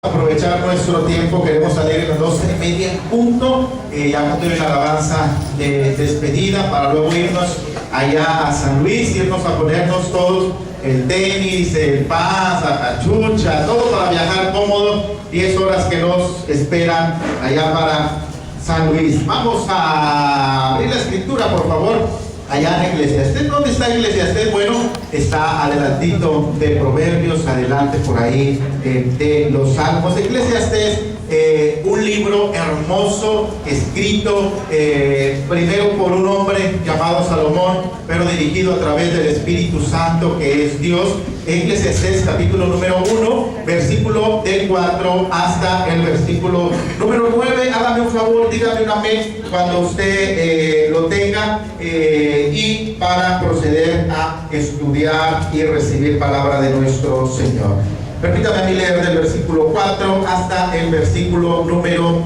Aprovechar nuestro tiempo, queremos salir a las 12:30 punto, ya junto la alabanza de despedida para luego irnos allá a San Luis, irnos a ponernos todos el tenis, el paz, la cachucha, todo para viajar cómodo, 10 horas que nos esperan allá para San Luis. Vamos a abrir la escritura, por favor. Allá en Eclesiastés. ¿Dónde está Eclesiastés? Bueno, está adelantito de Proverbios, adelante por ahí de los Salmos. Eclesiastés, un libro hermoso, escrito primero por un hombre llamado Salomón, pero dirigido a través del Espíritu Santo, que es Dios. Eclesiastés, capítulo número 1, versículo del 4 hasta el versículo número 9. Hágame un favor, dígame un amén cuando usted lo tenga, y para proceder a estudiar y recibir palabra de nuestro Señor. Permítame a mí leer del versículo 4 hasta el versículo número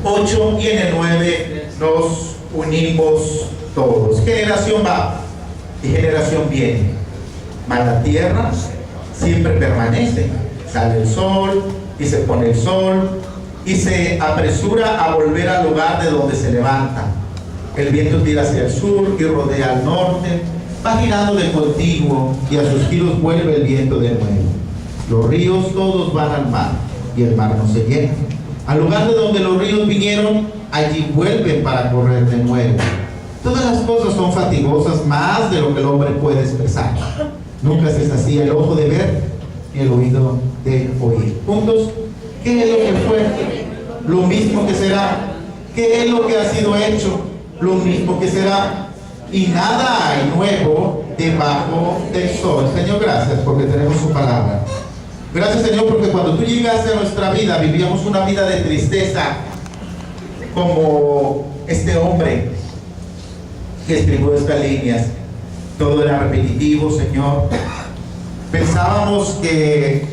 8, y en el 9 nos unimos todos. Generación va y generación viene, mas la tierra siempre permanece. Sale el sol y se pone el sol, y se apresura a volver al lugar de donde se levanta. El viento tira hacia el sur y rodea al norte, va girando de continuo, y a sus giros vuelve el viento de nuevo. Los ríos todos van al mar, y el mar no se llena. Al lugar de donde los ríos vinieron, allí vuelven para correr de nuevo. Todas las cosas son fatigosas, más de lo que el hombre puede expresar. Nunca se sacía el ojo de ver, ni el oído de oír. Juntos, ¿qué es lo que fue? Lo mismo que será. ¿Qué es lo que ha sido hecho? Lo mismo que será. Y nada hay nuevo debajo del sol. Señor, gracias porque tenemos su palabra. Gracias, Señor, porque cuando tú llegaste a nuestra vida, vivíamos una vida de tristeza, como este hombre que escribió estas líneas. Todo era repetitivo, Señor. Pensábamos que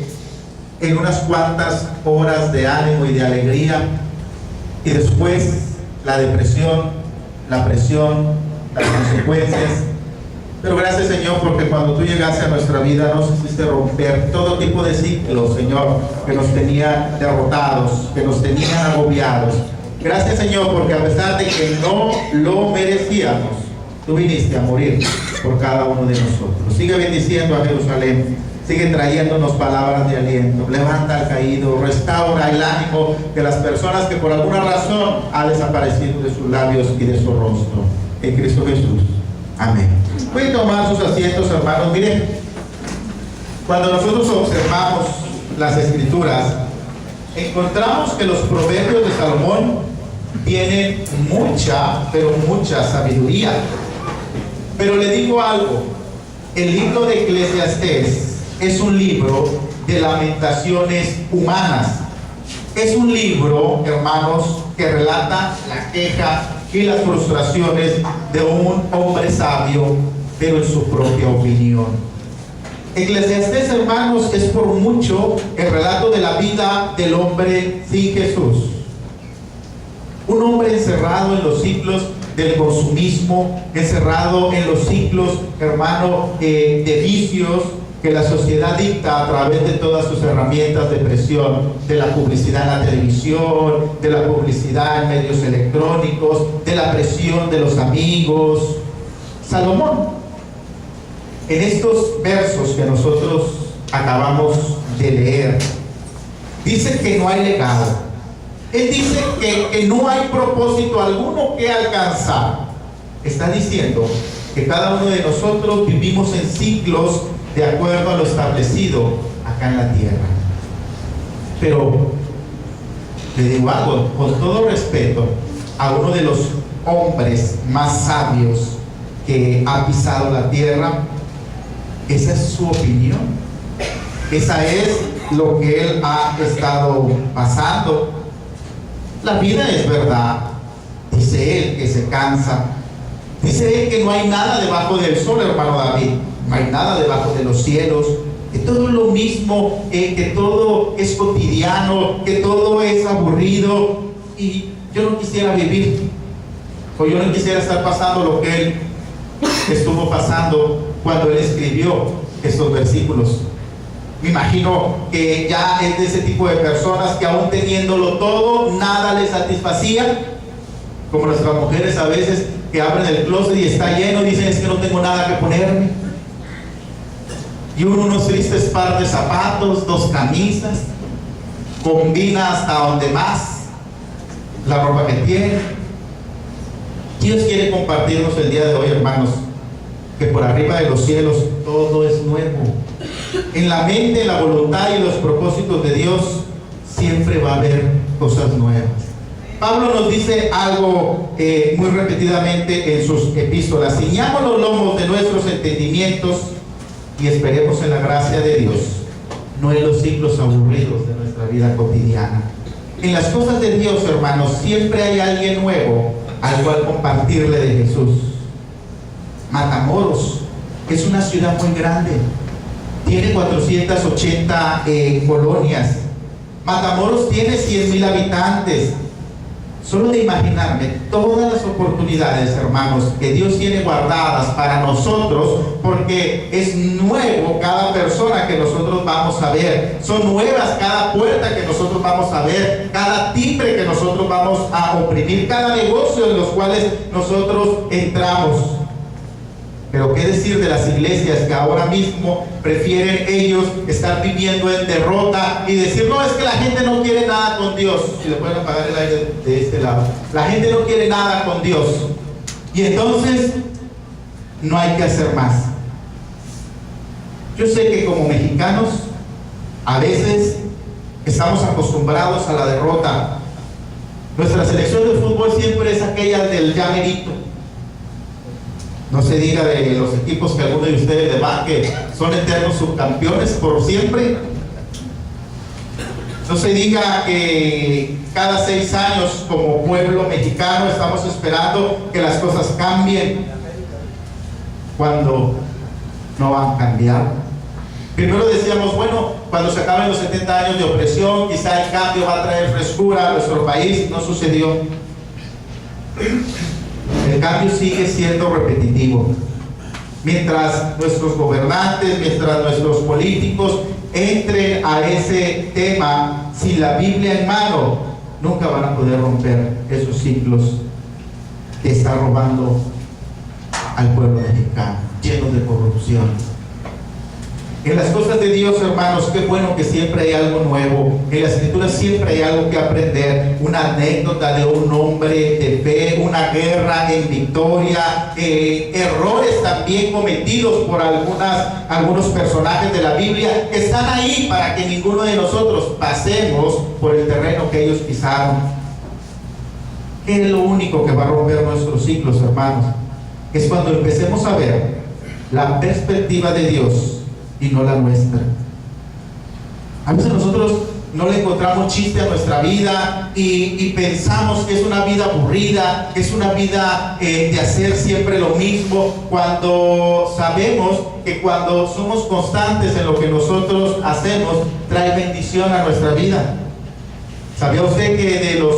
en unas cuantas horas de ánimo y de alegría, y después la depresión, la presión, las consecuencias. Pero gracias, Señor, porque cuando tú llegaste a nuestra vida nos hiciste romper todo tipo de ciclos, Señor, que nos tenían derrotados, que nos tenían agobiados. Gracias, Señor, porque a pesar de que no lo merecíamos, tú viniste a morir por cada uno de nosotros. Sigue bendiciendo a Jerusalén, sigue trayéndonos palabras de aliento, levanta al caído, restaura el ánimo de las personas que por alguna razón ha desaparecido de sus labios y de su rostro. En Cristo Jesús. Amén. Pueden tomar sus asientos, hermanos. Miren, cuando nosotros observamos las Escrituras, encontramos que los proverbios de Salomón tienen mucha, pero mucha sabiduría. Pero le digo algo, el libro de Eclesiastés es un libro de lamentaciones humanas. Es un libro, hermanos, que relata la queja y las frustraciones de un hombre sabio, pero en su propia opinión. Eclesiastés, hermanos, es por mucho el relato de la vida del hombre sin Jesús. Un hombre encerrado en los ciclos del consumismo, encerrado en los ciclos, hermano, de vicios que la sociedad dicta a través de todas sus herramientas de presión, de la publicidad en la televisión, de la publicidad en medios electrónicos, de la presión de los amigos. Salomón, en estos versos que nosotros acabamos de leer, dice que no hay legado. Él dice que no hay propósito alguno que alcanzar. Está diciendo que cada uno de nosotros vivimos en ciclos de acuerdo a lo establecido acá en la tierra. Pero le digo algo, con todo respeto a uno de los hombres más sabios que ha pisado la tierra, esa es su opinión, esa es lo que él ha estado pasando. La vida es verdad, dice él, que se cansa. Dice él que no hay nada debajo del sol, hermano David. No hay nada debajo de los cielos, que todo es lo mismo, que todo es cotidiano, que todo es aburrido. Y yo no quisiera vivir, o yo no quisiera estar pasando lo que él estuvo pasando cuando él escribió estos versículos. Me imagino que ya es de ese tipo de personas que aún teniéndolo todo, nada les satisfacía. Como nuestras mujeres a veces que abren el closet y está lleno, dicen es que no tengo nada que ponerme. Y unos tristes par de zapatos, 2 camisas, combina hasta donde más la ropa que tiene. Dios quiere compartirnos el día de hoy, hermanos, que por arriba de los cielos todo es nuevo. En la mente, la voluntad y los propósitos de Dios siempre va a haber cosas nuevas. Pablo nos dice algo muy repetidamente en sus epístolas: ciñamos los lomos de nuestros entendimientos y esperemos en la gracia de Dios, no en los ciclos aburridos de nuestra vida cotidiana. En las cosas de Dios, hermanos, siempre hay alguien nuevo al cual compartirle de Jesús. Matamoros es una ciudad muy grande, tiene 480 colonias. Matamoros tiene 100,000 habitantes. Solo de imaginarme todas las oportunidades, hermanos, que Dios tiene guardadas para nosotros, porque es nuevo cada persona que nosotros vamos a ver, son nuevas cada puerta que nosotros vamos a ver, cada timbre que nosotros vamos a oprimir, cada negocio en los cuales nosotros entramos. Pero qué decir de las iglesias que ahora mismo prefieren ellos estar viviendo en derrota y decir, no, es que la gente no quiere nada con Dios. Si le pueden apagar el aire de este lado. La gente no quiere nada con Dios. Y entonces no hay que hacer más. Yo sé que como mexicanos a veces estamos acostumbrados a la derrota. Nuestra selección de fútbol siempre es aquella del ya merito. No se diga de los equipos que algunos de ustedes le van, que son eternos subcampeones por siempre. No se diga que cada 6 años como pueblo mexicano estamos esperando que las cosas cambien, cuando no van a cambiar. Primero decíamos, bueno, cuando se acaben los 70 años de opresión, quizá el cambio va a traer frescura a nuestro país. No sucedió. El cambio sigue siendo repetitivo. Mientras nuestros gobernantes, mientras nuestros políticos entren a ese tema sin la Biblia en mano, nunca van a poder romper esos ciclos que está robando al pueblo mexicano, llenos de corrupción. En las cosas de Dios, hermanos, qué bueno que siempre hay algo nuevo. En las Escrituras siempre hay algo que aprender. Una anécdota de un hombre de fe, una guerra en victoria, errores también cometidos por algunos personajes de la Biblia que están ahí para que ninguno de nosotros pasemos por el terreno que ellos pisaron. ¿Qué es lo único que va a romper nuestros ciclos, hermanos? Es cuando empecemos a ver la perspectiva de Dios y no la nuestra. A veces nosotros no le encontramos chiste a nuestra vida y pensamos que es una vida aburrida, que es una vida de hacer siempre lo mismo, cuando sabemos que cuando somos constantes en lo que nosotros hacemos, trae bendición a nuestra vida. ¿Sabía usted que de los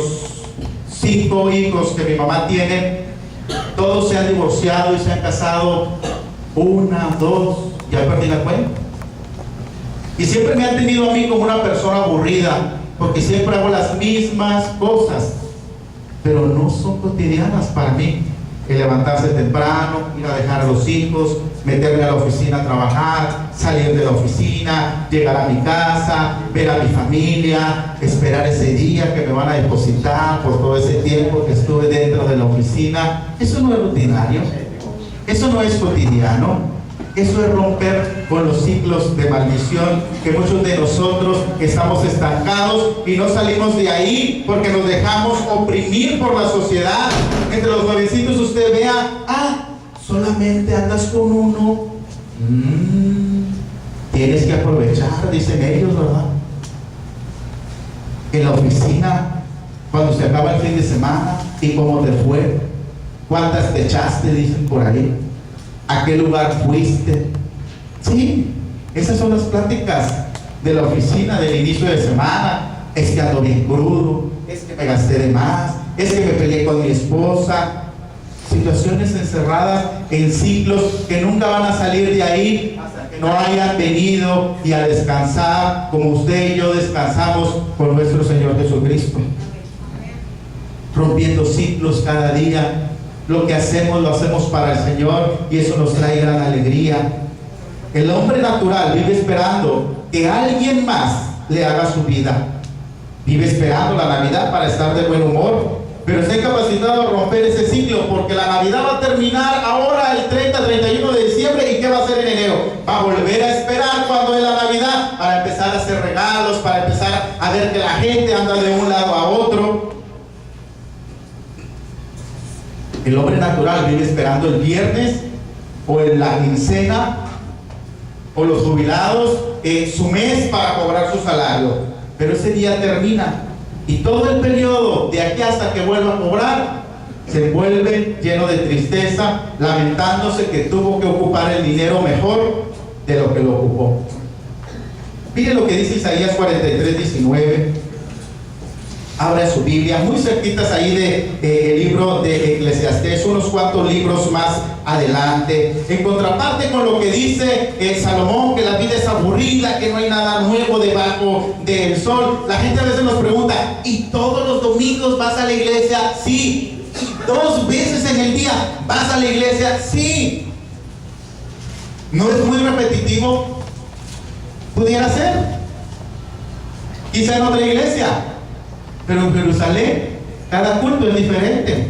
5 hijos que mi mamá tiene, todos se han divorciado y se han casado 1, 2, ya perdí la cuenta? Y siempre me han tenido a mí como una persona aburrida, porque siempre hago las mismas cosas, pero no son cotidianas para mí. El levantarse temprano, ir a dejar a los hijos, meterme a la oficina a trabajar, salir de la oficina, llegar a mi casa, ver a mi familia, esperar ese día que me van a depositar por todo ese tiempo que estuve dentro de la oficina. Eso no es rutinario, eso no es cotidiano. Eso es romper con los ciclos de maldición que muchos de nosotros estamos estancados y no salimos de ahí porque nos dejamos oprimir por la sociedad. Entre los nuevecitos usted vea, solamente andas con uno. Tienes que aprovechar, dicen ellos, ¿verdad? En la oficina, cuando se acaba el fin de semana, ¿y cómo te fue? ¿Cuántas te echaste? Dicen por ahí. ¿A qué lugar fuiste? Sí, esas son las pláticas de la oficina del inicio de semana. Es que ando bien crudo, es que me gasté de más, es que me peleé con mi esposa. Situaciones encerradas en ciclos que nunca van a salir de ahí hasta que no hayan venido y a descansar como usted y yo descansamos con nuestro Señor Jesucristo. Rompiendo ciclos cada día. Lo que hacemos lo hacemos para el Señor y eso nos trae gran alegría. El hombre natural vive esperando que alguien más le haga su vida. Vive esperando la Navidad para estar de buen humor, pero está incapacitado de romper ese ciclo, porque la Navidad va a terminar ahora el 30, 31 de diciembre. ¿Y qué va a hacer en enero? Va a volver a esperar cuando es la Navidad para empezar a hacer regalos, para empezar a ver que la gente anda de un lado a otro. El hombre natural vive esperando el viernes o en la quincena o los jubilados su mes para cobrar su salario. Pero ese día termina y todo el periodo de aquí hasta que vuelva a cobrar se vuelve lleno de tristeza, lamentándose que tuvo que ocupar el dinero mejor de lo que lo ocupó. Miren lo que dice Isaías 43, 19. Abra su Biblia, muy cerquitas ahí del libro de Eclesiastés, unos cuantos libros más adelante. En contraparte con lo que dice Salomón, que la vida es aburrida, que no hay nada nuevo debajo del sol. La gente a veces nos pregunta, ¿y todos los domingos vas a la iglesia? Sí. ¿2 veces en el día vas a la iglesia? Sí. ¿No es muy repetitivo? Pudiera ser. Quizá en otra iglesia. Pero en Jerusalén, cada culto es diferente.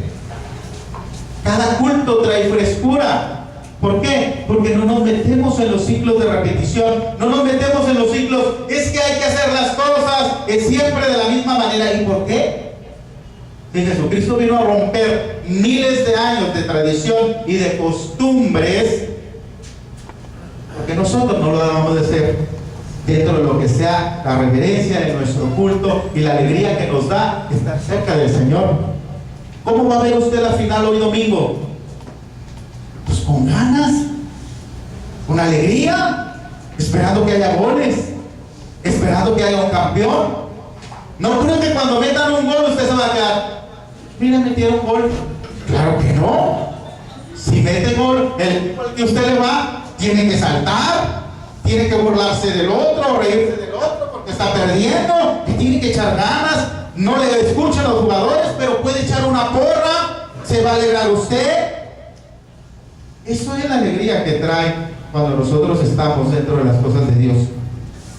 Cada culto trae frescura. ¿Por qué? Porque no nos metemos en los ciclos de repetición. No nos metemos en los ciclos. Es que hay que hacer las cosas siempre de la misma manera. ¿Y por qué? Que Jesucristo vino a romper miles de años de tradición y de costumbres, porque nosotros no lo debemos de hacer. Dentro de lo que sea la reverencia de nuestro culto y la alegría que nos da estar cerca del Señor. ¿Cómo va a ver usted la final hoy domingo? Pues con ganas, con alegría, esperando que haya goles, esperando que haya un campeón. No creo que cuando metan un gol usted se va a quedar, mira, metieron gol. Claro que no. Si mete gol, el equipo al que usted le va tiene que saltar, tiene que burlarse del otro, reírse del otro porque está perdiendo, y tiene que echar ganas. No le escuchan los jugadores, pero puede echar una porra, se va a alegrar usted. Eso es la alegría que trae cuando nosotros estamos dentro de las cosas de Dios.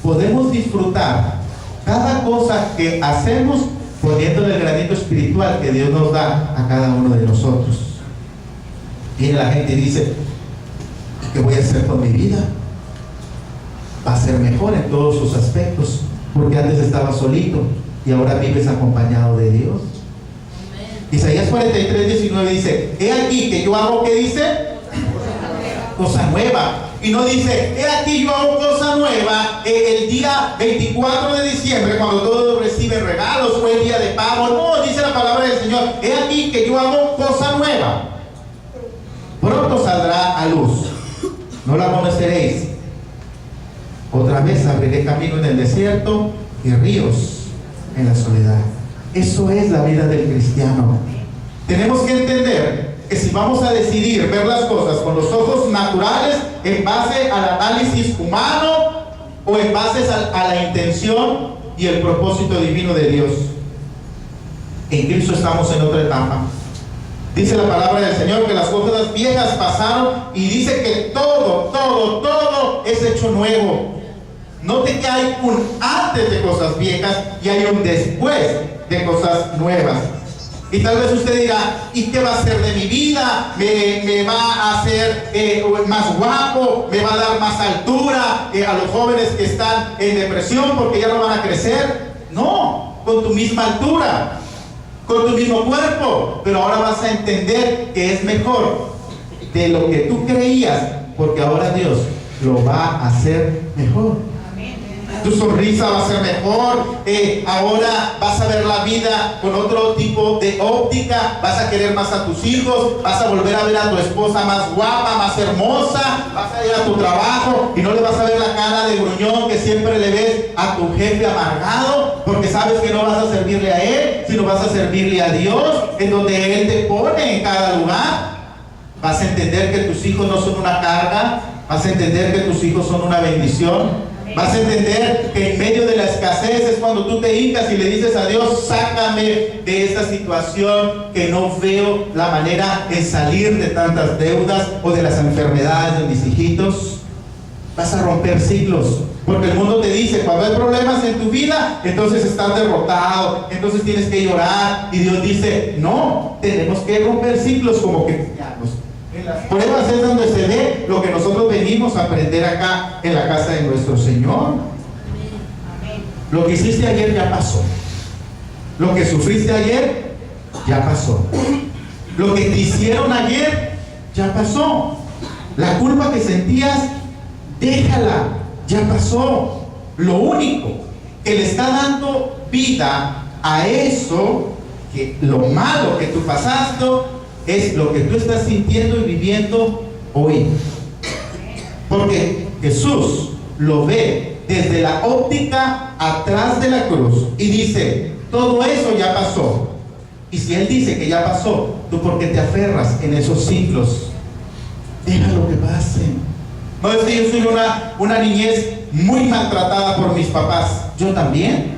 Podemos disfrutar cada cosa que hacemos poniéndole el granito espiritual que Dios nos da a cada uno de nosotros. Viene la gente y dice, ¿qué voy a hacer con mi vida? Va a ser mejor en todos sus aspectos, porque antes estaba solito y ahora vives acompañado de Dios. Isaías 43, 19 dice, he aquí que yo hago, ¿qué dice? Cosa nueva. Y no dice, he aquí yo hago cosa nueva el día 24 de diciembre, cuando todos reciben regalos, o el día de pago. No, dice la palabra del Señor, he aquí que yo hago cosa nueva. Pronto saldrá a luz, no la conoceréis. Otra vez abriré camino en el desierto y ríos en la soledad. Eso es la vida del cristiano. Tenemos que entender que si vamos a decidir ver las cosas con los ojos naturales, en base al análisis humano o en base a la intención y el propósito divino de Dios, en Cristo estamos en otra etapa. Dice la palabra del Señor que las cosas viejas pasaron y dice que todo es hecho nuevo. Note que hay un antes de cosas viejas y hay un después de cosas nuevas. Y tal vez usted dirá, ¿y qué va a hacer de mi vida? ¿Me va a hacer más guapo? ¿Me va a dar más altura a los jóvenes que están en depresión porque ya no van a crecer? No, con tu misma altura, con tu mismo cuerpo, pero ahora vas a entender que es mejor de lo que tú creías, porque ahora Dios lo va a hacer mejor. Tu sonrisa va a ser mejor, ahora vas a ver la vida con otro tipo de óptica, vas a querer más a tus hijos, vas a volver a ver a tu esposa más guapa, más hermosa, vas a ir a tu trabajo y no le vas a ver la cara de gruñón que siempre le ves a tu jefe amargado, porque sabes que no vas a servirle a él, sino vas a servirle a Dios, en donde Él te pone en cada lugar. Vas a entender que tus hijos no son una carga, Vas a entender que tus hijos son una bendición. Vas a entender que en medio de la escasez es cuando tú te hincas y le dices a Dios: sácame de esta situación, que no veo la manera en salir de tantas deudas o de las enfermedades de mis hijitos. Vas a romper ciclos, porque el mundo te dice: cuando hay problemas en tu vida, entonces estás derrotado, entonces tienes que llorar. Y Dios dice: no, tenemos que romper ciclos como cristianos. En las pruebas es donde se ve lo que nosotros venimos a aprender acá en la casa de nuestro Señor. Lo que hiciste ayer ya pasó. Lo que sufriste ayer ya pasó. Lo que te hicieron ayer ya pasó. La culpa que sentías, déjala, ya pasó. Lo único que le está dando vida a eso, que lo malo que tú pasaste, es lo que tú estás sintiendo y viviendo hoy. Porque Jesús lo ve desde la óptica atrás de la cruz y dice: todo eso ya pasó. Y si Él dice que ya pasó, ¿tú por qué te aferras en esos ciclos? Déjalo que pase. No es que yo soy una niñez muy maltratada por mis papás. Yo también.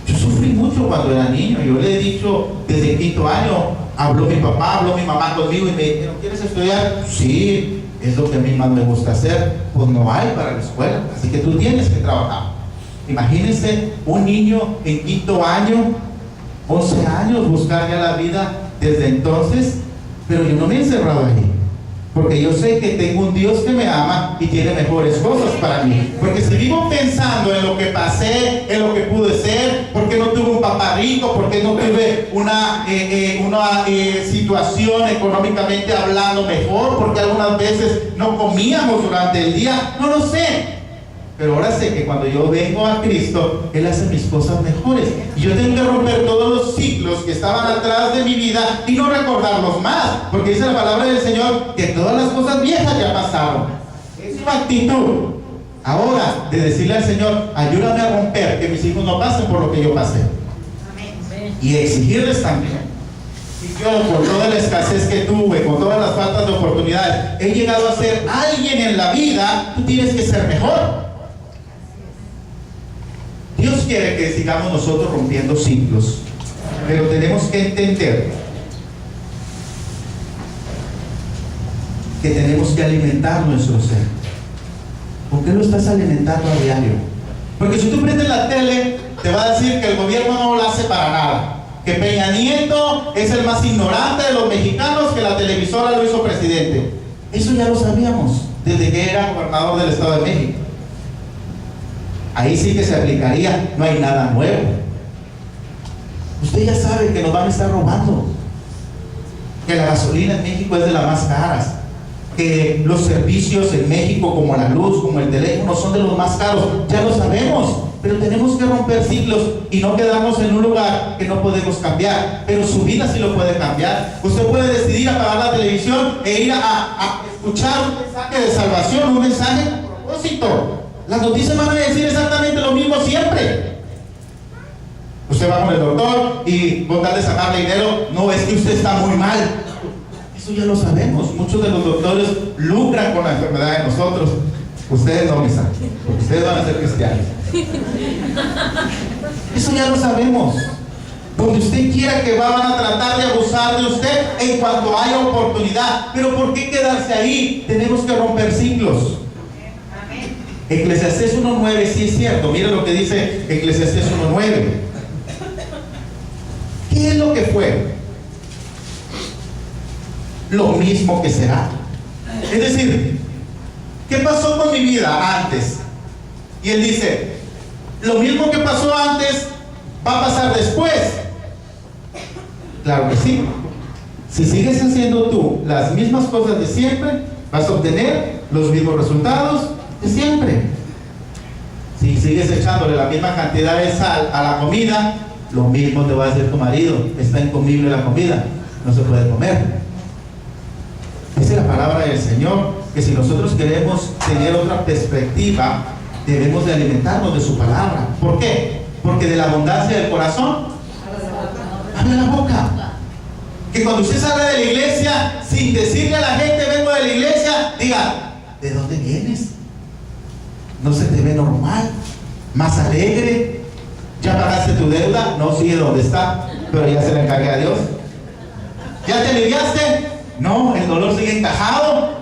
Yo sufrí mucho cuando era niño. Yo le he dicho desde el 5º año. Habló mi papá, habló mi mamá conmigo y me dijeron: ¿quieres estudiar? Sí, es lo que a mí más me gusta hacer. Pues no hay para la escuela, así que tú tienes que trabajar. Imagínense un niño en 5º año, 11 años, buscar ya la vida desde entonces. Pero yo no me he encerrado ahí, porque yo sé que tengo un Dios que me ama y tiene mejores cosas para mí. Porque si vivo pensando en lo que pasé, en lo que pude ser, porque no tuve un papá rico, porque no tuve una situación económicamente hablando mejor, porque algunas veces no comíamos durante el día, no lo sé. Pero ahora sé que cuando yo vengo a Cristo, Él hace mis cosas mejores. Y yo tengo que romper todos los ciclos que estaban atrás de mi vida y no recordarlos más. Porque dice la palabra del Señor que todas las cosas viejas ya pasaron. Es una actitud ahora de decirle al Señor: ayúdame a romper, que mis hijos no pasen por lo que yo pasé. Y exigirles también. Y yo, por toda la escasez que tuve, con todas las faltas de oportunidades, he llegado a ser alguien en la vida. Tú tienes que ser mejor. Dios quiere que sigamos nosotros rompiendo ciclos, pero tenemos que entender que tenemos que alimentar nuestro ser. ¿Por qué lo estás alimentando a diario? Porque si tú prendes la tele, te va a decir que el gobierno no lo hace para nada, que Peña Nieto es el más ignorante de los mexicanos, que la televisora lo hizo presidente. Eso ya lo sabíamos desde que era gobernador del Estado de México. Ahí sí que se aplicaría: no hay nada nuevo. Usted ya sabe que nos van a estar robando, que la gasolina en México es de las más caras, que los servicios en México, como la luz, como el teléfono, son de los más caros. Ya lo sabemos, pero tenemos que romper ciclos y no quedarnos en un lugar que no podemos cambiar. Pero su vida sí lo puede cambiar. Usted puede decidir apagar la televisión e ir a escuchar un mensaje de salvación, un mensaje con propósito. Las noticias van a decir exactamente lo mismo siempre. Usted va con el doctor y con tal de sacarle dinero: no, es que usted está muy mal. Eso ya lo sabemos. Muchos de los doctores lucran con la enfermedad de nosotros. Ustedes no, misa, porque ustedes van a ser cristianos. Eso ya lo sabemos. Donde usted quiera que van a tratar de abusar de usted en cuanto haya oportunidad. Pero ¿por qué quedarse ahí? Tenemos que romper ciclos. Eclesiastés 1:9 sí es cierto. Mira lo que dice Eclesiastés 1:9. ¿Qué es lo que fue? Lo mismo que será. Es decir, ¿qué pasó con mi vida antes? Y él dice: lo mismo que pasó antes va a pasar después. Claro que sí. Si sigues haciendo tú las mismas cosas de siempre, vas a obtener los mismos resultados de siempre. Si sigues echándole la misma cantidad de sal a la comida, lo mismo te va a decir tu marido: está incomible la comida, no se puede comer. Esa es la palabra del Señor, que si nosotros queremos tener otra perspectiva, debemos de alimentarnos de su palabra. ¿Por qué? Porque de la abundancia del corazón habla la boca. Que cuando usted salga de la iglesia, sin decirle a la gente vengo de la iglesia, diga, ¿de dónde vienes? No se te ve normal, más alegre. ¿Ya pagaste tu deuda? No, sigue donde está, pero ya se le encargué a Dios. ¿Ya te aliviaste? No, el dolor sigue encajado,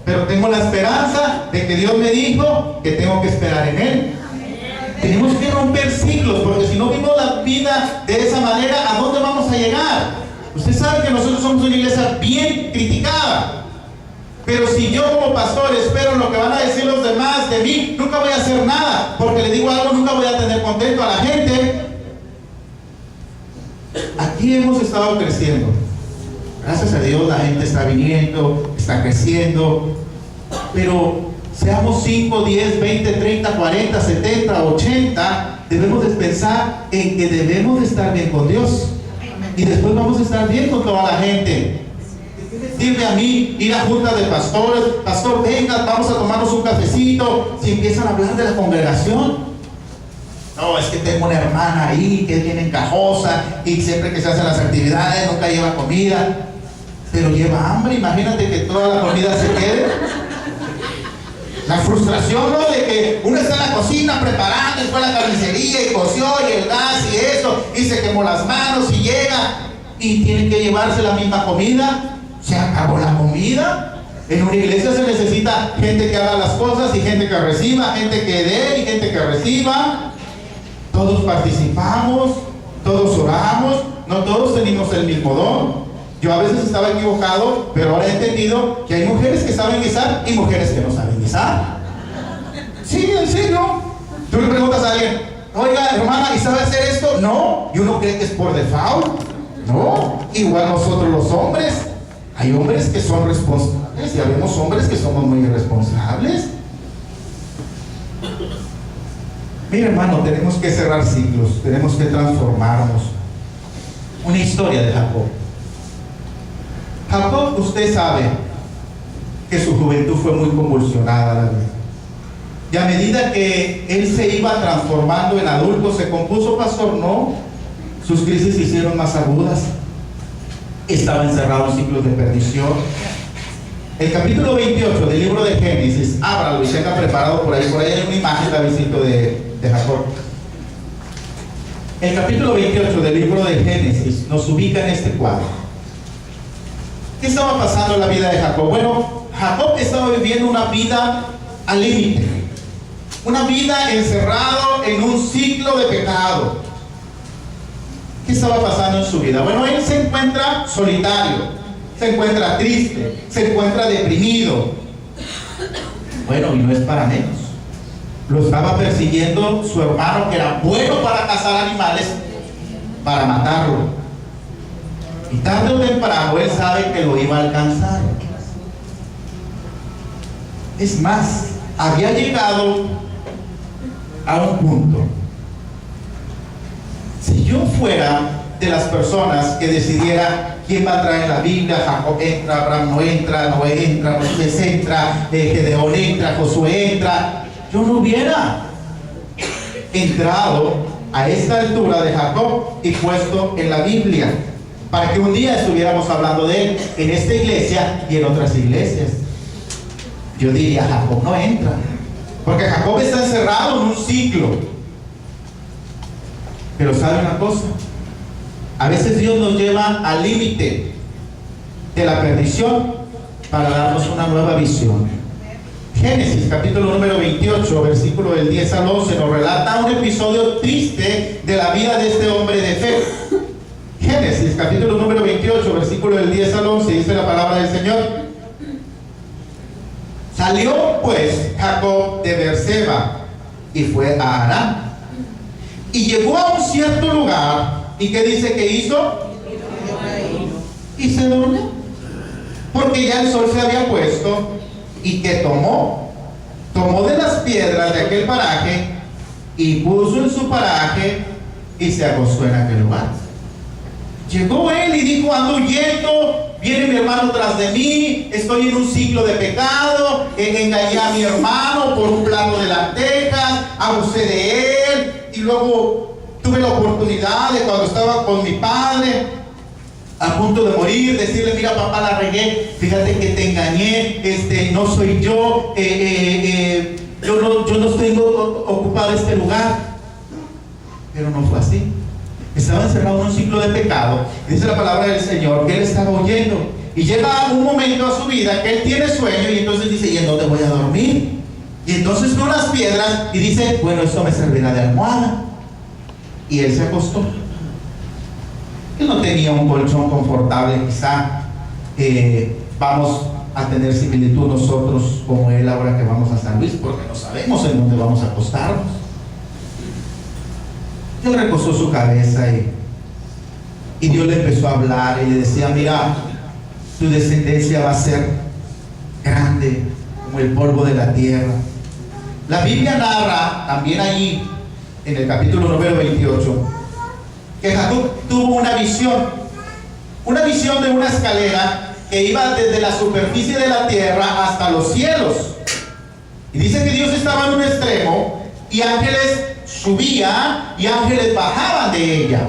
pero tengo la esperanza de que Dios me dijo que tengo que esperar en Él. Tenemos que romper ciclos, porque si no vivimos la vida de esa manera, ¿a dónde vamos a llegar? Usted sabe que nosotros somos una iglesia bien criticada, pero si yo como pastor espero lo que van a decir los demás de mí, nunca voy a hacer nada, porque le digo algo, nunca voy a tener contento a la gente. Aquí hemos estado creciendo. Gracias a Dios la gente está viniendo, está creciendo, pero seamos 5, 10, 20, 30, 40, 70, 80, debemos de pensar en que debemos de estar bien con Dios y después vamos a estar bien con toda la gente. Sirve a mí ir a juntas de pastores, pastor, venga, vamos a tomarnos un cafecito. Si empiezan a hablar de la congregación, no, es que tengo una hermana ahí que es bien encajosa y siempre que se hacen las actividades nunca lleva comida, pero lleva hambre. Imagínate que toda la comida se quede. La frustración, ¿no? De que uno está en la cocina preparando y fue a la carnicería y coció y el gas y eso y se quemó las manos y llega y tiene que llevarse la misma comida. Se acabó la comida. En una iglesia se necesita gente que haga las cosas y gente que reciba, gente que dé y gente que reciba. Todos participamos, todos oramos, no todos tenemos el mismo don. Yo a veces estaba equivocado, pero ahora he entendido que hay mujeres que saben guisar y mujeres que no saben guisar. Sí, en serio. Tú le preguntas a alguien, oiga, hermana, ¿y sabe hacer esto? No. Y uno cree que es por default. No. Igual nosotros los hombres. Hay hombres que son responsables y habemos hombres que somos muy irresponsables. Mira, hermano, tenemos que cerrar ciclos, tenemos que transformarnos. Una historia de Jacob. Jacob, usted sabe que su juventud fue muy convulsionada, ¿verdad? Y a medida que él se iba transformando en adulto, ¿se compuso, pastor? No. Sus crisis se hicieron más agudas. Estaba encerrado en ciclos de perdición. El capítulo 28 del libro de Génesis, ábralo y tenga preparado por ahí hay una imagen, Davidcito, de Jacob. El capítulo 28 del libro de Génesis nos ubica en este cuadro. ¿Qué estaba pasando en la vida de Jacob? Bueno, Jacob estaba viviendo una vida al límite, una vida encerrado en un ciclo de pecado. ¿Qué estaba pasando en su vida? Bueno, él se encuentra solitario, se encuentra triste, se encuentra deprimido. Bueno, y no es para menos. Lo estaba persiguiendo su hermano, que era bueno para cazar animales, para matarlo. Y tarde o temprano él sabe que lo iba a alcanzar. Es más, había llegado a un punto. Si yo fuera de las personas que decidiera quién va a traer la Biblia, Jacob entra, Abraham no entra, Noé entra, Moisés entra, Gedeón entra, Josué entra, yo no hubiera entrado a esta altura de Jacob y puesto en la Biblia, para que un día estuviéramos hablando de él en esta iglesia y en otras iglesias. Yo diría, Jacob no entra, porque Jacob está encerrado en un ciclo. Pero ¿sabe una cosa? A veces Dios nos lleva al límite de la perdición para darnos una nueva visión. Génesis capítulo número 28, versículo del 10 al 11 nos relata un episodio triste de la vida de este hombre de fe. Génesis capítulo número 28, versículo del 10 al 11, dice la palabra del Señor. Salió pues Jacob de Beerseba y fue a Harán. Y llegó a un cierto lugar, ¿y qué dice que hizo? Y se durmió, porque ya el sol se había puesto. ¿Y que tomó? Tomó de las piedras de aquel paraje y puso en su paraje y se acostó en aquel lugar. Llegó él y dijo, ando huyendo, viene mi hermano tras de mí, estoy en un ciclo de pecado, engañé a mi hermano por un plato de lentejas, abusé de él, y luego tuve la oportunidad de cuando estaba con mi padre, a punto de morir, decirle: mira papá, la regué, fíjate que te engañé, no soy yo, yo no estoy ocupado este lugar. Pero no fue así. Estaba encerrado en un ciclo de pecado. Dice la palabra del Señor que él estaba huyendo, y llega un momento a su vida que él tiene sueño, y entonces dice: ¿y en dónde voy a dormir? Y entonces ve unas piedras y dice: bueno, esto me servirá de almohada. Y él se acostó. Él no tenía un colchón confortable, quizá. Vamos a tener similitud nosotros como él ahora que vamos a San Luis, porque no sabemos en dónde vamos a acostarnos. Él recostó su cabeza y Dios le empezó a hablar y le decía: mira, tu descendencia va a ser grande como el polvo de la tierra. La Biblia narra también allí, en el capítulo número 28, que Jacob tuvo una visión de una escalera que iba desde la superficie de la tierra hasta los cielos. Y dice que Dios estaba en un extremo y ángeles subían y ángeles bajaban de ella.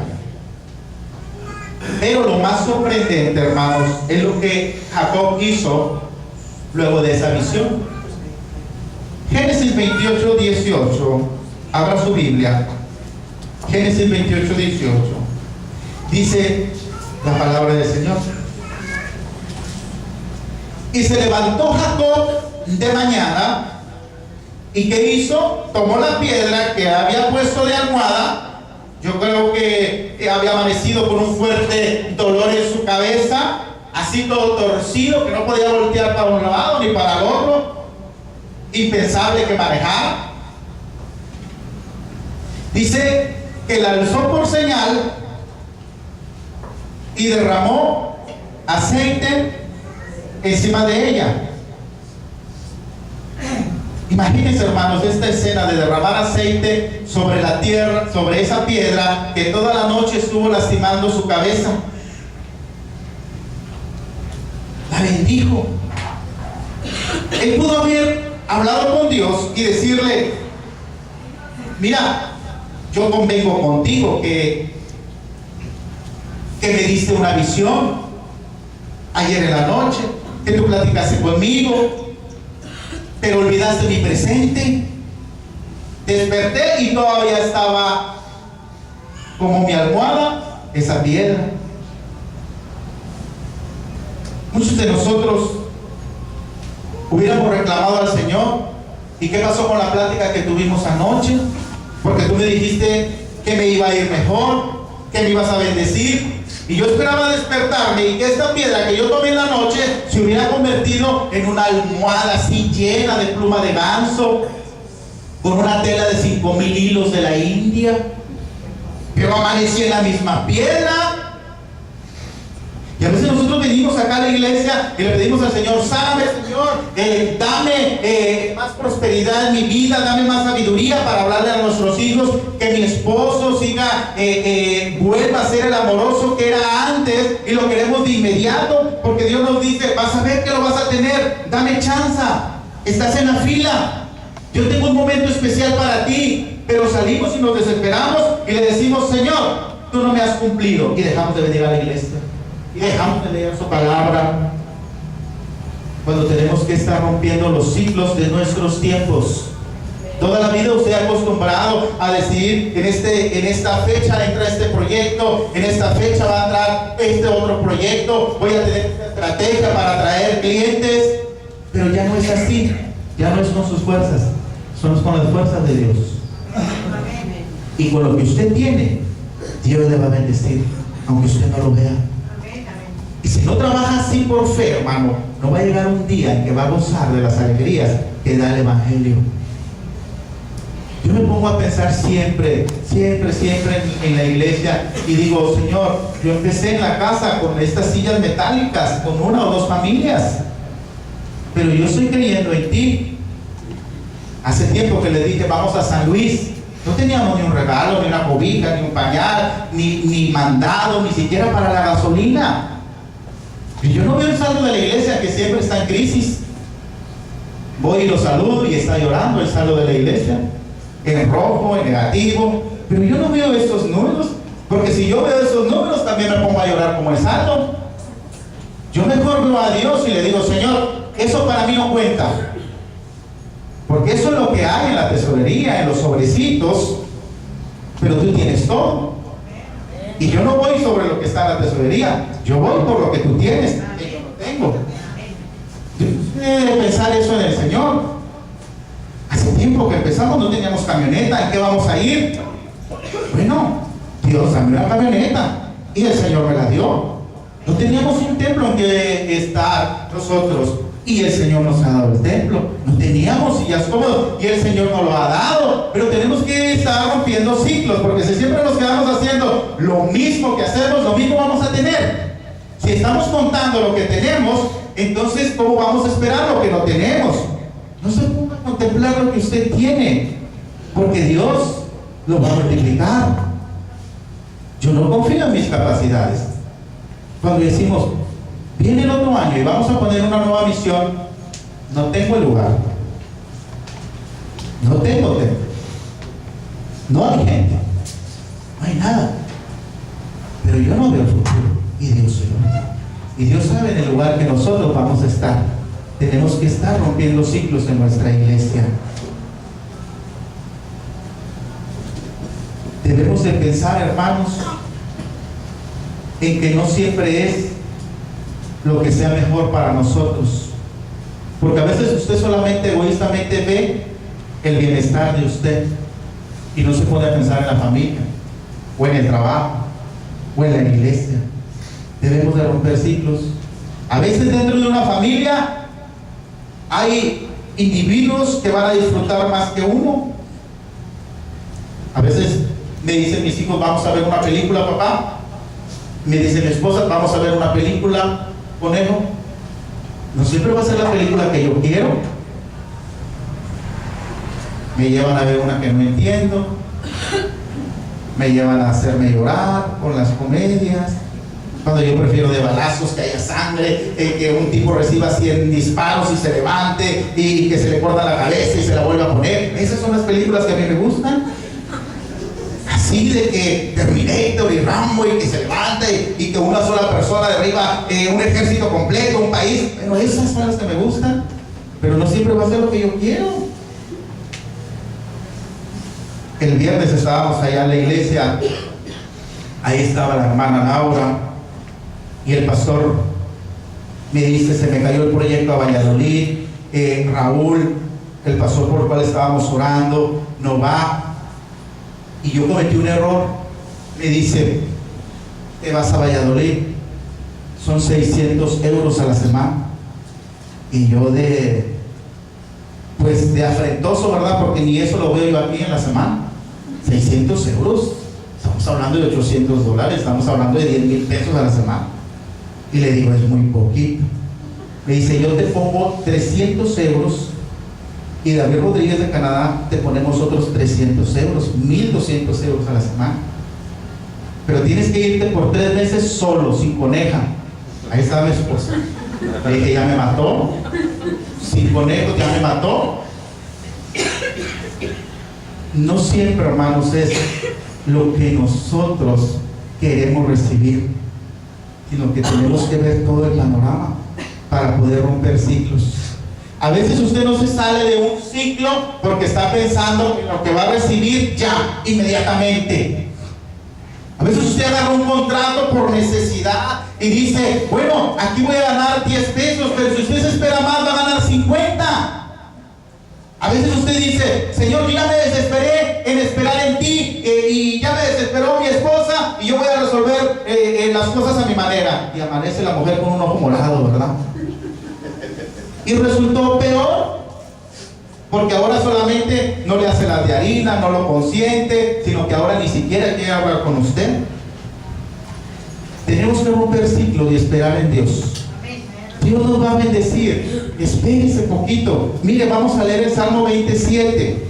Pero lo más sorprendente, hermanos, es lo que Jacob hizo luego de esa visión. Génesis 28, 18. Abra su Biblia. Génesis 28, 18. Dice la palabra del Señor: y se levantó Jacob de mañana, ¿y qué hizo? Tomó la piedra que había puesto de almohada. Yo creo que había amanecido con un fuerte dolor en su cabeza, así todo torcido, que no podía voltear para un lado ni para el otro. Impensable que manejara. Dice que la alzó por señal y derramó aceite encima de ella. Imagínense, hermanos, esta escena de derramar aceite sobre la tierra, sobre esa piedra que toda la noche estuvo lastimando su cabeza. La bendijo. Él pudo haber hablado con Dios y decirle: mira, yo convengo contigo que me diste una visión ayer en la noche, que tú platicaste conmigo, pero olvidaste mi presente. Desperté y todavía estaba como mi almohada esa piedra. Muchos de nosotros hubiéramos reclamado al Señor: ¿y qué pasó con la plática que tuvimos anoche? Porque tú me dijiste que me iba a ir mejor, que me ibas a bendecir, y yo esperaba despertarme y que esta piedra que yo tomé en la noche se hubiera convertido en una almohada así llena de pluma de ganso, con una tela de 5,000 hilos de la India. Pero amanecí en la misma piedra. Y a veces nosotros venimos acá a la iglesia y le pedimos al Señor: sáname, Señor, dame más prosperidad en mi vida, dame más sabiduría para hablarle a nuestros hijos, que mi esposo siga, vuelva a ser el amoroso que era antes, y lo queremos de inmediato, porque Dios nos dice: vas a ver que lo vas a tener, dame chance, estás en la fila, yo tengo un momento especial para ti. Pero salimos y nos desesperamos y le decimos: Señor, tú no me has cumplido, y dejamos de venir a la iglesia. Y dejamos de leer su palabra, cuando tenemos que estar rompiendo los ciclos de nuestros tiempos. Toda la vida usted ha acostumbrado a decir: en esta fecha entra este proyecto, en esta fecha va a entrar este otro proyecto, voy a tener esta estrategia para atraer clientes. Pero ya no es así, ya no es con sus fuerzas, son con las fuerzas de Dios. Y con lo que usted tiene, Dios le va a bendecir, aunque usted no lo vea. Y si no trabaja así por fe, hermano, no va a llegar un día en que va a gozar de las alegrías que da el Evangelio. Yo me pongo a pensar siempre en la iglesia y digo: Señor, yo empecé en la casa con estas sillas metálicas, con 1 o 2 familias, pero yo estoy creyendo en ti. Hace tiempo que le dije: vamos a San Luis. No teníamos ni un regalo, ni una cobija, ni un pañal, ni mandado, ni siquiera para la gasolina. Y yo no veo el saldo de la iglesia, que siempre está en crisis. Voy y lo saludo y está llorando el saldo de la iglesia, en rojo, en negativo. Pero yo no veo estos números, Porque si yo veo esos números, también me pongo a llorar como el saldo. Yo mejor veo a Dios y le digo, Señor, eso para mí no cuenta. Porque eso es lo que hay en la tesorería, en los sobrecitos. Pero tú tienes todo. Y yo no voy sobre lo que está en la tesorería. Yo voy por lo que tú tienes, que yo no tengo. Debe pensar eso en el Señor. Hace tiempo que empezamos, no teníamos camioneta. ¿En qué vamos a ir? Bueno, Dios dame una camioneta. Y el Señor me la dio. No teníamos un templo en que estar nosotros. Y el Señor nos ha dado el templo. No teníamos sillas cómodas y el Señor nos lo ha dado. Pero tenemos que estar rompiendo ciclos, porque si siempre nos quedamos haciendo lo mismo que hacemos, lo mismo vamos a tener. Si estamos contando lo que tenemos, entonces ¿cómo vamos a esperar lo que no tenemos? No se ponga a contemplar lo que usted tiene, porque Dios lo va a multiplicar. Yo no confío en mis capacidades. Cuando decimos, viene el otro año y vamos a poner una nueva misión, no tengo el lugar, no tengo templo, no hay gente, no hay nada, pero yo no veo el futuro y Dios se lo ve. Y Dios sabe en el lugar que nosotros vamos a estar. Tenemos que estar rompiendo ciclos en nuestra iglesia. Debemos de pensar, hermanos, en que no siempre es lo que sea mejor para nosotros, porque a veces usted solamente egoístamente ve el bienestar de usted y no se pone a pensar en la familia o en el trabajo o en la iglesia. Debemos de romper ciclos. A veces dentro de una familia hay individuos que van a disfrutar más que uno. A veces me dicen mis hijos, vamos a ver una película, papá. Me dice mi esposa, vamos a ver una película, conejo. No siempre va a ser la película que yo quiero. Me llevan a ver una que no entiendo. Me llevan a hacerme llorar con las comedias. Cuando yo prefiero de balazos, que haya sangre, que un tipo reciba 100 disparos y se levante y que se le corta la cabeza y se la vuelva a poner. Esas son las películas que a mí me gustan. Así de que Terminator y Rambo y que se levante y que una sola persona derriba un ejército completo, un país. Bueno, esas son las que me gustan, pero no siempre va a ser lo que yo quiero. El viernes estábamos allá en la iglesia, ahí estaba la hermana Laura y el pastor me dice, se me cayó el proyecto a Valladolid, Raúl, el pastor por el cual estábamos orando, no va. Y yo cometí un error. Me dice, te vas a Valladolid, son 600 euros a la semana. Y yo de afrentoso, ¿verdad? Porque ni eso lo veo yo aquí en la semana. 600 euros, estamos hablando de $800, estamos hablando de 10,000 pesos a la semana. Y le digo, es muy poquito. Me dice, yo te pongo 300 euros y David Rodríguez de Canadá te ponemos otros 300 euros, 1,200 euros a la semana. Pero tienes que irte por 3 meses solo, sin coneja. Ahí está mi esposa. Le dije, ya me mató. Sin conejos, ya me mató. No siempre, hermanos, es lo que nosotros queremos recibir, sino que tenemos que ver todo el panorama para poder romper ciclos. A veces usted no se sale de un ciclo porque está pensando en lo que va a recibir ya, inmediatamente. A veces usted agarra un contrato por necesidad y dice, bueno, aquí voy a ganar 10 pesos, pero si usted se espera más va a ganar 50. A veces usted dice, Señor, yo ya me desesperé en esperar en ti y ya me desesperó mi esposa y yo voy a resolver las cosas a mi manera. Y amanece la mujer con un ojo morado, ¿verdad? Y resultó peor, porque ahora solamente no le hace las de harina, no lo consiente, sino que ahora ni siquiera quiere hablar con usted. Tenemos que romper ciclos y esperar en Dios. Dios nos va a bendecir. Espérese poquito. Mire, vamos a leer el Salmo 27.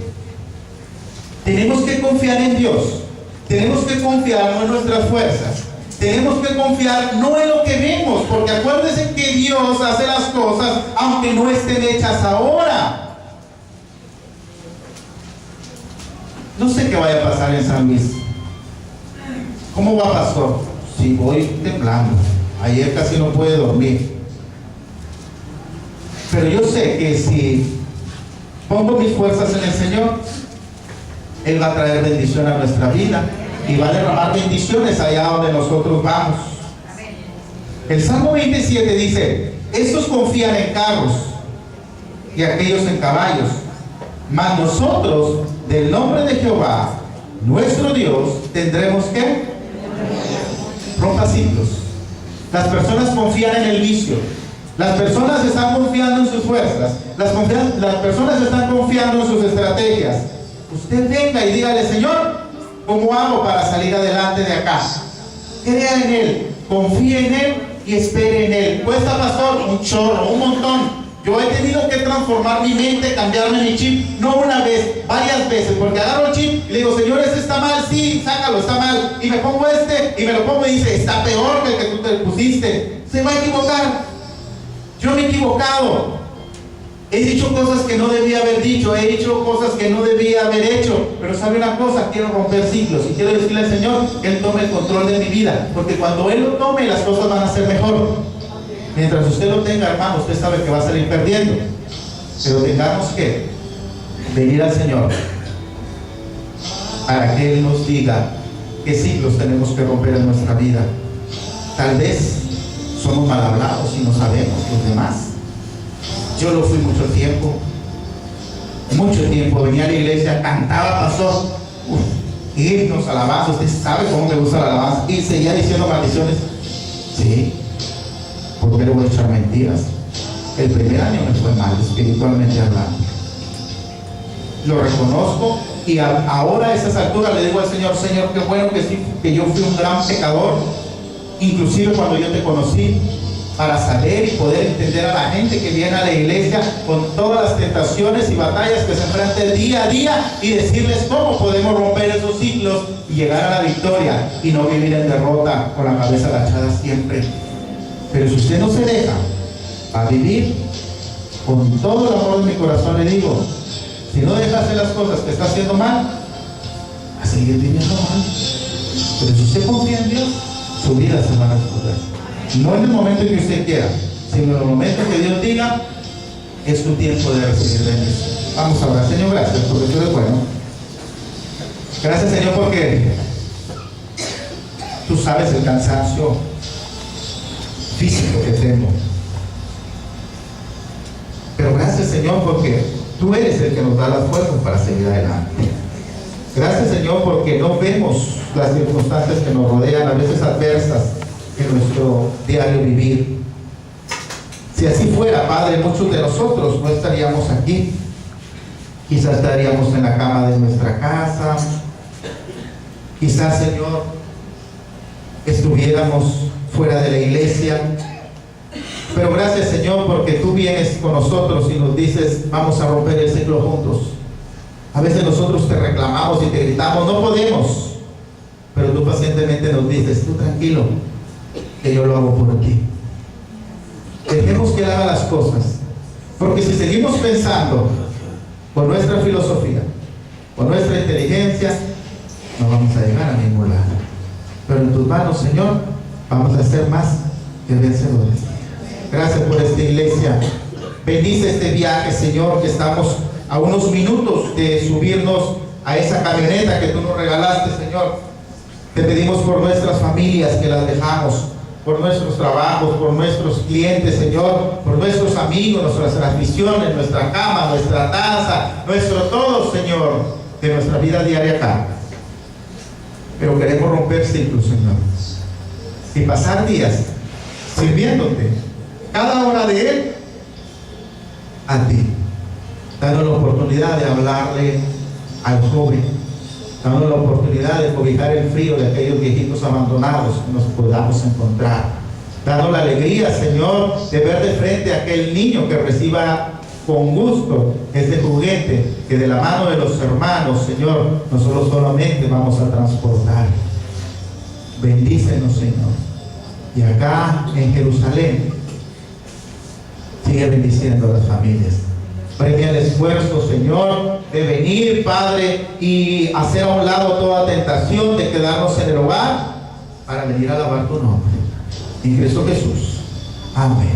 Tenemos que confiar en Dios. Tenemos que confiar no en nuestras fuerzas. Tenemos que confiar no en lo que vemos, porque acuérdense que Dios hace las cosas aunque no estén hechas ahora. No sé qué vaya a pasar en San Luis. ¿Cómo va, pastor? Sí, voy temblando. Ayer casi no pude dormir. Pero yo sé que si pongo mis fuerzas en el Señor, Él va a traer bendición a nuestra vida y va a derramar bendiciones allá donde nosotros vamos. El Salmo 27 dice: estos confían en carros y aquellos en caballos, mas nosotros del nombre de Jehová nuestro Dios tendremos que rompa ciclos. Las personas confían en el vicio, las personas están confiando en sus fuerzas, las personas están confiando en sus estrategias. Usted venga y dígale: Señor, ¿cómo hago para salir adelante de acá? Crea en Él, confíe en Él y espere en Él. ¿Cuesta, pastor? Un chorro, un montón. Yo he tenido que transformar mi mente, cambiarme mi chip, no una vez, varias veces, porque agarro el chip y le digo: Señor, este está mal, sí, sácalo, está mal, y me pongo este, y me lo pongo y dice: está peor que el que tú te pusiste. Se va a equivocar. Yo me he equivocado, he dicho cosas que no debía haber dicho, he hecho cosas que no debía haber hecho, pero sabe una cosa, quiero romper ciclos y quiero decirle al Señor que Él tome el control de mi vida, porque cuando Él lo tome, las cosas van a ser mejor. Mientras usted lo tenga, hermano, usted sabe que va a salir perdiendo. Pero tengamos que venir al Señor para que Él nos diga qué ciclos tenemos que romper en nuestra vida. Tal vez somos mal hablados y no sabemos los demás. Yo lo fui mucho tiempo. Venía a la iglesia, cantaba, pastor, himnos, alabanzas. Usted sabe cómo me gusta la alabanza. Y seguía diciendo maldiciones. Sí. Porque le voy a echar mentiras. El primer año me fue mal, espiritualmente hablando. Lo reconozco y ahora a esas alturas le digo al Señor: Señor, qué bueno que sí, que yo fui un gran pecador, inclusive cuando yo te conocí, para saber y poder entender a la gente que viene a la iglesia con todas las tentaciones y batallas que se enfrentan día a día, y decirles cómo podemos romper esos ciclos y llegar a la victoria y no vivir en derrota con la cabeza agachada siempre. Pero si usted no se deja a vivir, con todo el amor de mi corazón le digo, si no deja hacer las cosas que está haciendo mal, va a seguir viviendo mal. Pero si usted confía en Dios, su vida se va a resolver. No en el momento en que usted quiera, sino en el momento que Dios diga: es tu tiempo de recibir bendición. Vamos a orar. Señor, gracias porque tú eres bueno. Gracias, Señor, porque tú sabes el cansancio físico que tengo. Pero gracias, Señor, porque tú eres el que nos da las fuerzas para seguir adelante. Gracias, Señor, porque no vemos las circunstancias que nos rodean, a veces adversas, en nuestro diario vivir. Si así fuera, Padre, muchos de nosotros no estaríamos aquí. Quizás estaríamos en la cama de nuestra casa. Quizás, Señor, estuviéramos fuera de la iglesia. Pero gracias, Señor, porque tú vienes con nosotros y nos dices: vamos a romper el ciclo juntos. A veces nosotros te reclamamos y te gritamos: no podemos. Pero tú pacientemente nos dices: tú tranquilo, que yo lo hago por ti. Dejemos que Él haga las cosas, porque si seguimos pensando con nuestra filosofía, con nuestra inteligencia, no vamos a llegar a ningún lado. Pero en tus manos, Señor, vamos a ser más que vencedores. Gracias por esta iglesia. Bendice este viaje, Señor, que estamos a unos minutos de subirnos a esa camioneta que tú nos regalaste, Señor. Te pedimos por nuestras familias que las dejamos, por nuestros trabajos, por nuestros clientes, Señor, por nuestros amigos, nuestras transmisiones, nuestra cama, nuestra taza, nuestro todo, Señor, de nuestra vida diaria acá. Pero queremos romper ciclos, Señor, y pasar días sirviéndote cada hora de Él a ti, dando la oportunidad de hablarle al joven, dando la oportunidad de cobijar el frío de aquellos viejitos abandonados que nos podamos encontrar, dando la alegría, Señor, de ver de frente a aquel niño que reciba con gusto este juguete que de la mano de los hermanos, Señor, nosotros solamente vamos a transportar. Bendícenos, Señor, y acá en Jerusalén sigue bendiciendo a las familias. Premia el esfuerzo, Señor, de venir, Padre, y hacer a un lado toda tentación de quedarnos en el hogar para venir a alabar tu nombre. En Cristo Jesús. Amén.